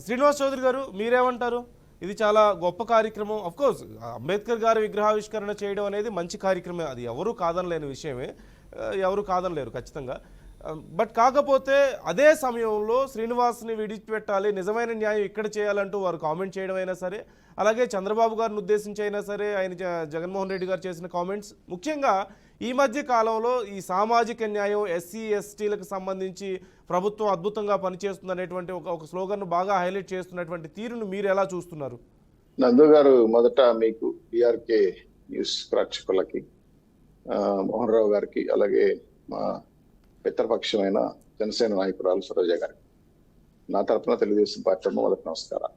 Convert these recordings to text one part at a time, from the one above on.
శ్రీనివాస్ చౌదరి గారు మీరేమంటారు? ఇది చాలా గొప్ప కార్యక్రమం. ఆఫ్ కోర్స్ అంబేద్కర్ గారి విగ్రహావిష్కరణ చేయడం అనేది మంచి కార్యక్రమే, అది ఎవరు కాదనలేని విషయమే, ఎవరు కాదనలేరు ఖచ్చితంగా. బట్ కాకపోతే అదే సమయంలో శ్రీనివాస్ని విడిచిపెట్టాలి, నిజమైన న్యాయం ఇక్కడ చేయాలంటూ వారు కామెంట్ చేయడం అయినా సరే, అలాగే చంద్రబాబు గారిని ఉద్దేశించి అయినా సరే, ఆయన జగన్మోహన్ రెడ్డి గారు చేసిన కామెంట్స్, ముఖ్యంగా ఈ మధ్య కాలంలో ఈ సామాజిక న్యాయం ఎస్సీ ఎస్టీలకు సంబంధించి ప్రభుత్వం అద్భుతంగా పనిచేస్తుంది అనేటువంటి ఒక స్లోగన్ను బాగా హైలైట్ చేస్తున్నటువంటి తీరును మీరు ఎలా చూస్తున్నారు? నందు గారు, మొదట మీకు డిఆర్కే న్యూస్ ప్రేక్షకులకి, మోహన్ రావు గారికి, అలాగే మా మిత్రపక్షమైన జనసేన నాయకురాలు సరోజ గారికి నా తరఫున తెలుగుదేశం పార్టీ మొదటి నమస్కారం.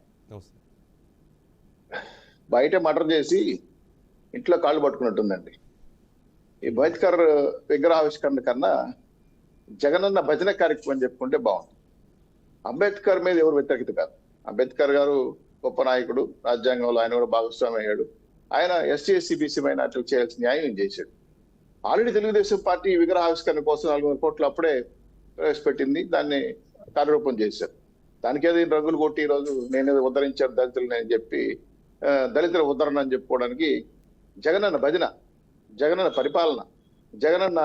బయట మర్డర్ చేసి ఇంట్లో కాళ్ళు పట్టుకున్నట్టుందండి. ఈ అంబేద్కర్ విగ్రహావిష్కరణ కన్నా జగనన్న భజన కార్యక్రమం చెప్పుకుంటే బాగుంటుంది. అంబేద్కర్ మీద ఎవరు వ్యతిరేకత కాదు. అంబేద్కర్ గారు గొప్ప నాయకుడు, రాజ్యాంగంలో ఆయన కూడా భాగస్వామి అయ్యాడు. ఆయన ఎస్సీ ఎస్సీ బీసీ మైనార్టీలకు చేయాల్సిన న్యాయం చేశాడు. ఆల్రెడీ తెలుగుదేశం పార్టీ విగ్రహావిష్కరణ కోసం 400 కోట్లు అప్పుడే ప్రవేశపెట్టింది, దాన్ని కార్యరూపం చేశారు. దానికేదో రంగులు కొట్టి ఈరోజు నేనేదో ఉద్ధరించాను దళితులని అని చెప్పి దళితుల ఉద్ధరణ అని చెప్పుకోవడానికి జగనన్న భజన, జగనన్న పరిపాలన, జగనన్న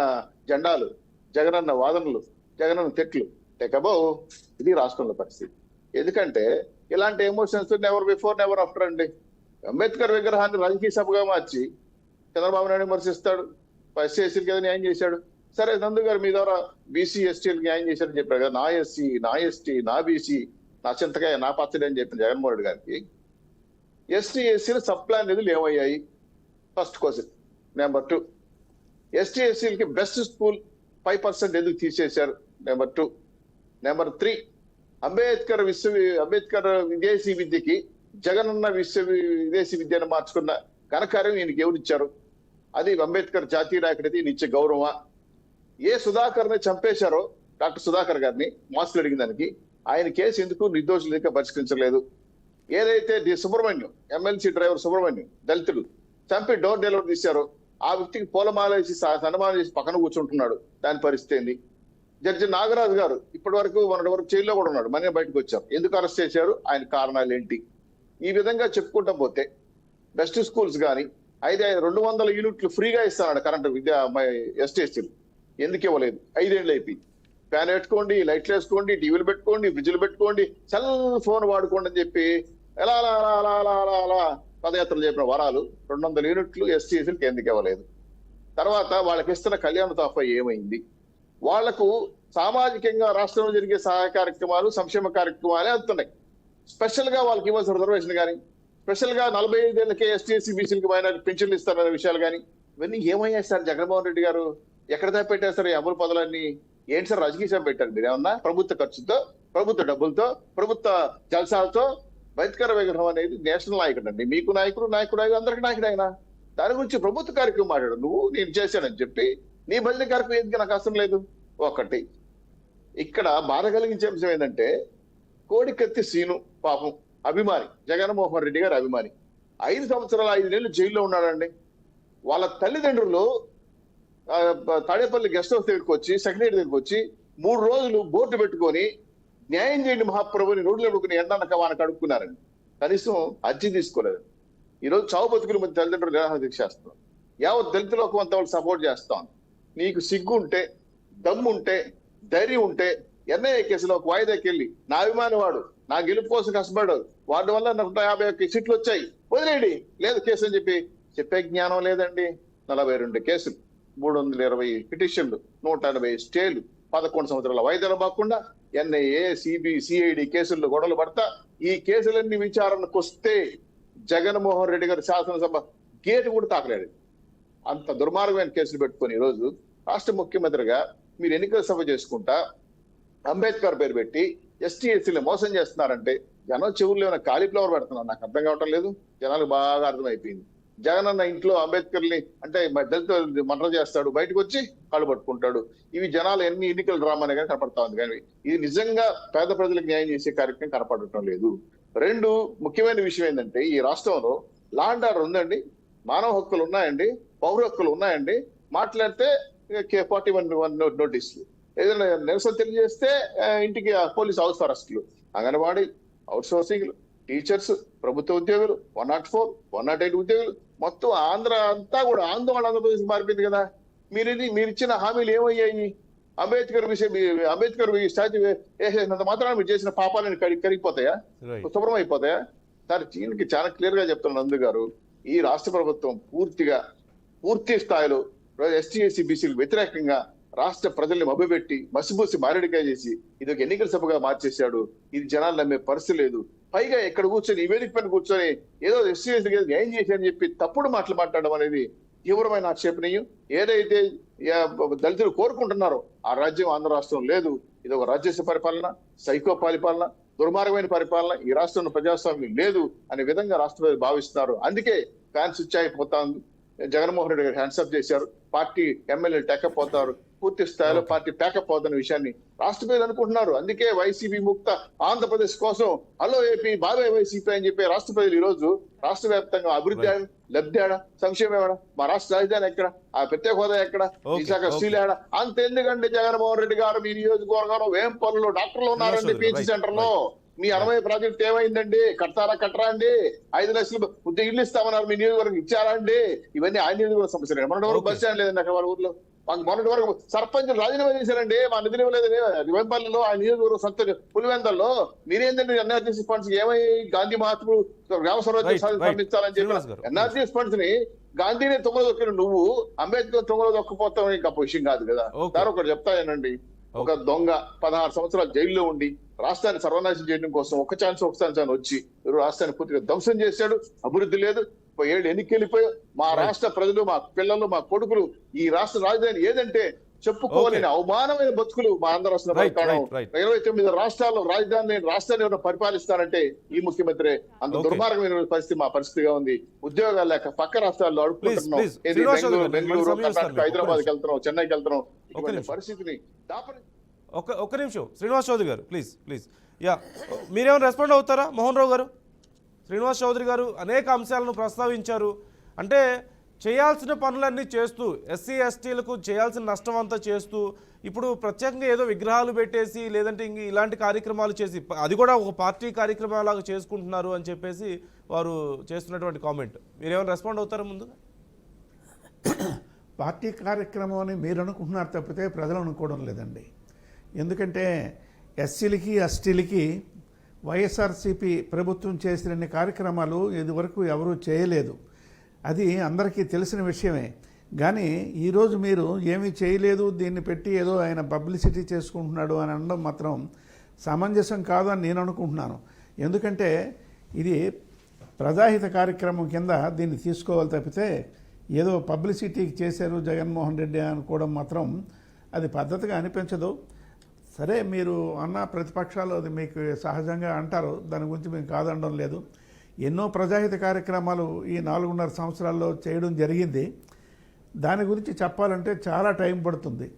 జెండాలు, జగనన్న వాదనలు, జగనన్న తెట్లు టెకబో ఇది రాష్ట్రంలో పరిస్థితి. ఎందుకంటే ఇలాంటి emotions never before never after అండి. అంబేద్కర్ విగ్రహాన్ని రాజకీయ సభగా మార్చి చంద్రబాబు నాయుడు విమర్శిస్తాడు, ఎస్సీ ఎస్సీలకి ఏదో న్యాయం చేశాడు. సరే, నందు గారు మీ ద్వారా బీసీ ఎస్టీలకు న్యాయం చేశారని చెప్పారు కదా. నా ఎస్సీ, నా ఎస్టీ, నా బీసీ, నా చింతకాయ, నా పచ్చడి అని చెప్పిన జగన్మోహన్ రెడ్డి గారికి ఎస్టీ ఎస్సీలు సబ్ ప్లాన్ నిధులు ఏమయ్యాయి? First question. నెంబర్ 2, ఎస్టీ ఎస్సీలకి బెస్ట్ స్కూల్ 5% ఎందుకు తీసేశారు? నెంబర్ 2. నెంబర్ 3, అంబేద్కర్ విదేశీ విద్యకి జగనన్న విదేశీ విద్యను మార్చుకున్న ఘనకార్యం ఈయనకి ఎవరిచ్చారు? అది అంబేద్కర్ జాతీయ నాయకుడికి నిత్య గౌరవమా? ఏ సుధాకర్ని చంపేశారో, డాక్టర్ సుధాకర్ గారిని, మాస్కులు అడిగిన దానికి ఆయన కేసు ఎందుకు నిర్దోషులు ఇంకా పరిష్కరించలేదు? ఏదైతే సుబ్రహ్మణ్యం, ఎమ్మెల్సీ డ్రైవర్ సుబ్రహ్మణ్యం, దళితుడు చంపి డోర్ డెలివరీ తీశారో ఆ వ్యక్తికి పూలమాల వేసి సన్మానం చేసి పక్కన కూర్చుంటున్నాడు, దాని పరిస్థితి ఏంది? జడ్జి నాగరాజు గారు ఇప్పటి వరకు మొన్నటి వరకు జైల్లో కూడా ఉన్నాడు, మన బయటకు వచ్చారు. ఎందుకు అరెస్ట్ చేశారు? ఆయన కారణాలు ఏంటి? ఈ విధంగా చెప్పుకుంటా పోతే బెస్ట్ స్కూల్స్ కానీ 200 యూనిట్లు ఫ్రీగా ఇస్తాడు కరెంటు విద్య ఎస్టీఎస్టీలు, ఎందుకు ఇవ్వలేదు? 5 ఏళ్ళు అయిపోయింది. ఫ్యాన్ పెట్టుకోండి, లైట్లు వేసుకోండి, టీవీలు పెట్టుకోండి, ఫ్రిడ్జ్లు పెట్టుకోండి, సెల్ ఫోన్ వాడుకోండి అని చెప్పి ఎలా అలా అలా అలా అలా అలా అలా పదయాత్రలు చెప్పిన వరాలు 200 యూనిట్లు ఎస్టీఎస్టీలకు ఎందుకు ఇవ్వలేదు? తర్వాత వాళ్ళకి ఇస్తున్న కళ్యాణ తోఫా ఏమైంది? వాళ్లకు సామాజికంగా రాష్ట్రంలో జరిగే సహాయ కార్యక్రమాలు, సంక్షేమ కార్యక్రమాలే అందుతున్నాయి. స్పెషల్ గా వాళ్ళకి ఇవ్వాల్సిన రిజర్వేషన్ కానీ, స్పెషల్ గా 45 ఏళ్ళకే ఎస్టీఎస్సీ బీసీలకు మైనారిటీ పెన్షన్లు ఇస్తారనే విషయాలు కానీ, ఇవన్నీ ఏమయ్యాయి సార్? జగన్మోహన్ రెడ్డి గారు ఎక్కడ దాపెట్టారు ఈ అమలు పదవులన్నీ? ఏంటి సార్ రాజకీయ సభ పెట్టారు మీరు? ఏమన్నా ప్రభుత్వ ఖర్చుతో, ప్రభుత్వ డబ్బులతో, ప్రభుత్వ జల్సాలతో అంబేద్కర్ విగ్రహం అనేది నేషనల్ నాయకుడు అండి. మీకు నాయకుడు, అందరికి నాయకుడు ఆయన. దాని గురించి ప్రభుత్వ కార్యక్రమం మాట్లాడు. నువ్వు నేను చేశానని చెప్పి నీ భజన కార్యక్రమం ఎందుకు నాకు అవసరం లేదు? ఒకటి ఇక్కడ బాధ కలిగించే అంశం ఏంటంటే, కోడికత్తి శ్రీను పాపం అభిమాని, జగన్మోహన్ రెడ్డి గారి అభిమాని, 5 సంవత్సరాలు 5 నెలలు జైల్లో ఉన్నాడండి. వాళ్ళ తల్లిదండ్రులు తాడేపల్లి గెస్ట్ హౌస్ దగ్గరికి వచ్చి, సెక్రటరీ దగ్గరికి వచ్చి 3 రోజులు బోర్డు పెట్టుకొని న్యాయం చేయండి మహాప్రభుని రోడ్లు పెట్టుకుని ఎండనక వానకు అడుక్కున్నారండి. కనీసం అర్జీ తీసుకోలేదు. ఈరోజు చావు బతుకుల మధ్య తల్లిదండ్రులు నిరాహార దీక్ష చేస్తున్నాం. యావత్ దళిత లోకం అంతా వాళ్ళు సపోర్ట్ చేస్తాం. నీకు సిగ్గు ఉంటే, దమ్ము ఉంటే, ధైర్యం ఉంటే ఎన్ఐఏ కేసులో ఒక వాయిదాకి వెళ్ళి, నా అభిమాని వాడు నా గెలుపు కోసం కష్టపడ్డాడు, వాటి వల్ల 151 సీట్లు వచ్చాయి, వదిలేయండి, లేదు కేసు అని చెప్పే జ్ఞానం లేదండి. 42 కేసులు, 320 పిటిషన్లు, 180 స్టేలు, 11 సంవత్సరాల వాయిదాలు బాకుండా ఎన్ఐఏ, సిఐడి కేసుల్లో గొడవలు పడతా ఈ కేసులన్నీ విచారణకు వస్తే జగన్మోహన్ రెడ్డి గారు శాసనసభ గేటు కూడా తాకలేడు. అంత దుర్మార్గమైన కేసులు పెట్టుకొని ఈరోజు రాష్ట్ర ముఖ్యమంత్రిగా మీరు ఎన్నికల సభ చేసుకుంటా అంబేద్కర్ పేరు పెట్టి ఎస్టీ ఎస్సీలు మోసం చేస్తున్నారంటే జనం చెవుల్లో ఏమైనా కాలీఫ్లవర్ పెడుతున్నారు? నాకు అర్థం కావటం లేదు. జనాలకు బాగా అర్థమైపోయింది. జగన్ అన్న ఇంట్లో అంబేద్కర్ని అంటే దళిత మర్డర్ చేస్తాడు, బయటకు వచ్చి కాళ్ళు పట్టుకుంటాడు. ఇవి జనాలు ఎన్ని ఎన్నికల డ్రామానే కానీ కనపడతా ఉంది, కానీ ఇది నిజంగా పేద ప్రజలకు న్యాయం చేసే కార్యక్రమం కనపడటం లేదు. 2 ముఖ్యమైన విషయం ఏంటంటే, ఈ రాష్ట్రంలో లా అండ్ ఆర్డర్ ఉందండి, మానవ హక్కులు ఉన్నాయండి, పౌర హక్కులు ఉన్నాయండి. మాట్లాడితే 41 నోటీసులు, ఏదైనా నిరసన తెలియజేస్తే ఇంటికి పోలీస్ హౌస్ అరెస్టులు, అంగన్వాడీ, అవుట్ సోర్సింగ్, టీచర్స్, ప్రభుత్వ ఉద్యోగులు, 104, 108 ఉద్యోగులు, మొత్తం ఆంధ్ర అంతా కూడా ఆందోళన ఆంధ్రప్రదేశ్ మారిపోయింది కదా. మీరు ఇచ్చిన హామీలు ఏమయ్యాయి? అంబేద్కర్ విషయం, అంబేద్కర్ స్టాచ్యూ వేసేసినంత మాత్రాన మీరు చేసిన పాపాలను కరిగిపోతాయా, రైట్. శుభ్రం అయిపోతాయా? సార్ దీనికి చాలా క్లియర్ గా చెప్తున్నాను నందు గారు, ఈ రాష్ట్ర ప్రభుత్వం పూర్తి స్థాయిలో ఎస్టీ ఎస్సీ బీసీలకు వ్యతిరేకంగా రాష్ట్ర ప్రజల్ని మభ్యపెట్టి మసిబూసి మారేడికాయ చేసి ఇది ఒక ఎన్నికల సభగా మార్చేశాడు. ఇది జనాలు నమ్మే పరిస్థితి లేదు. పైగా ఇక్కడ కూర్చొని ఈ వేదిక పైన కూర్చొని ఏదో ఎస్సీ ఎస్సీ న్యాయం చేశారని చెప్పి తప్పుడు మాటలు మాట్లాడడం అనేది తీవ్రమైన ఆక్షేపణీయం. ఏదైతే దళితులు కోరుకుంటున్నారో ఆ రాజ్యం ఆంధ్ర రాష్ట్రం లేదు. ఇది ఒక రాజ్యసభ పరిపాలన, సైకో పరిపాలన, దుర్మార్గమైన పరిపాలన. ఈ రాష్ట్రంలో ప్రజాస్వామ్యం లేదు అనే విధంగా రాష్ట్రపతి భావిస్తున్నారు. అందుకే ఫ్యాన్స్ స్విచ్ అయిపోతా ఉంది. జగన్మోహన్ రెడ్డి గారు హ్యాండ్స్ అప్ చేశారు. పార్టీ ఎమ్మెల్యేలు టెకప్ అవుతారు. పూర్తి స్థాయిలో పార్టీ ప్యాకప్ అవుతున్న విషయాన్ని రాష్ట్ర ప్రజలు అనుకుంటున్నారు. అందుకే వైసీపీ ముక్త ఆంధ్రప్రదేశ్ కోసం హలో ఏపీ బాబాయ్ వైసీపీ అని చెప్పి రాష్ట్ర ప్రజలు ఈ రోజు రాష్ట్ర వ్యాప్తంగా అభివృద్ధి ఆడ, లబ్ధి ఆడ, సంక్షేమం ఏడా, మా రాష్ట్ర రాజధాని ఎక్కడ, ఆ ప్రత్యేక హోదా ఎక్కడ, విశాఖ స్టీల్ ఏడా, అంత ఎందుకంటే జగన్మోహన్ రెడ్డి గారు మీ నియోజకవర్గంలో వేంపల్లిలో డాక్టర్లు ఉన్నారండి. పిహెచ్ సెంటర్ లో మీ 60 ప్రాజెక్ట్ ఏమైందండి? కట్టరా అండి? 5 లక్షలు ఇల్లు ఇస్తామన్నారు, మీ నియోజకవర్గం ఇచ్చారా అండి? ఇవన్నీ ఆయన నియోజకవర్గ సమస్యలు. మొన్నటి వరకు బస్ స్టాండ్ లేదండి అక్కడ వాళ్ళ ఊర్లో. మాకు మొన్నటి వరకు సర్పంచ్ రాజీనామా చేశారండి, మా నిధులు ఇవ్వలేదని. వేంపల్లిలో ఆ నియోజకవర్గం సొంత పులివెందల్లో మీరేందండి ఎన్ఆర్జీసీ ఫండ్స్ ఏమై గాంధీ మహాత్ముడు గ్రామ స్వరాజ్యం పండించాలని చెప్పి ఎన్ఆర్జీసీ ఫండ్స్ ని గాంధీని తొంగలో దొక్కిన నువ్వు అంబేద్కర్ తొంగలో దొక్కపోతాం ఇంకా విషయం కాదు కదా. సార్ ఒకటి చెప్తానండి, ఒక దొంగ 16 సంవత్సరాలు జైల్లో ఉండి రాష్ట్రాన్ని సర్వనాశనం చేయడం కోసం ఒక ఛాన్స్ వచ్చి రాష్ట్రాన్ని పూర్తిగా ధ్వంసం చేశాడు. అభివృద్ధి లేదు. 7 ఎన్నికెళ్ళిపోయి మా రాష్ట్ర ప్రజలు, మా పిల్లలు, మా కొడుకులు ఈ రాష్ట్ర రాజధాని ఏదంటే చెప్పుకోలేని అవమానమైన బతుకులు మా ఆంధ్ర రాష్ట్రంలో పడతాను. 29 రాష్ట్రాల్లో రాష్ట్రాన్ని ఎవరైనా పరిపాలిస్తారంటే ఈ ముఖ్యమంత్రి. అంత దుర్మార్గమైన పరిస్థితి మా పరిస్థితిగా ఉంది. ఉద్యోగాలు లేక పక్క రాష్ట్రాల్లో అడుపుకుంటున్నాం. బెంగళూరు, కర్ణాటక, హైదరాబాద్కి వెళ్తున్నాం, చెన్నైకి వెళ్తున్నాం. ఇటువంటి పరిస్థితిని ఒక్క నిమిషం శ్రీనివాస్ చౌదరి గారు, ప్లీజ్. యా, మీరేమైనా రెస్పాండ్ అవుతారా? మోహన్ రావు గారు, శ్రీనివాస్ చౌదరి గారు అనేక అంశాలను ప్రస్తావించారు. అంటే చేయాల్సిన పనులన్నీ చేస్తూ ఎస్సీ ఎస్టీలకు చేయాల్సిన నష్టం అంతా చేస్తూ ఇప్పుడు ప్రత్యేకంగా ఏదో విగ్రహాలు పెట్టేసి లేదంటే ఇంక ఇలాంటి కార్యక్రమాలు చేసి అది కూడా ఒక పార్టీ కార్యక్రమాలాగా చేసుకుంటున్నారు అని చెప్పేసి వారు చేస్తున్నటువంటి కామెంట్ మీరేమైనా రెస్పాండ్ అవుతారా? ముందు పార్టీ కార్యక్రమం అని మీరు అనుకుంటున్నారు తప్పితే ప్రజలు అనుకోవడం లేదండి. ఎందుకంటే ఎస్సీలకి ఎస్టీలకి వైఎస్ఆర్సీపీ ప్రభుత్వం చేసిన కార్యక్రమాలు ఇదివరకు ఎవరూ చేయలేదు. అది అందరికీ తెలిసిన విషయమే. కానీ ఈరోజు మీరు ఏమీ చేయలేదు, దీన్ని పెట్టి ఏదో ఆయన పబ్లిసిటీ చేసుకుంటున్నాడు అని అనడం మాత్రం సమంజసం కాదు అని నేను అనుకుంటున్నాను. ఎందుకంటే ఇది ప్రజాహిత కార్యక్రమం కింద దీన్ని తీసుకోవాలి తప్పితే ఏదో పబ్లిసిటీకి చేశారు జగన్మోహన్ రెడ్డి అనుకోవడం మాత్రం అది పద్ధతిగా అనిపించదు. సరే, మీరు అన్న ప్రతిపక్షాలు అది మీకు సహజంగా అంటారు, దాని గురించి మేము కాదనడం లేదు. ఎన్నో ప్రజాహిత కార్యక్రమాలు ఈ 4.5 సంవత్సరాల్లో చేయడం జరిగింది. దాని గురించి చెప్పాలంటే చాలా టైం పడుతుంది.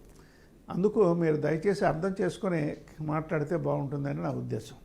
అందుకు మీరు దయచేసి అర్థం చేసుకొని మాట్లాడితే బాగుంటుందని నా ఉద్దేశం.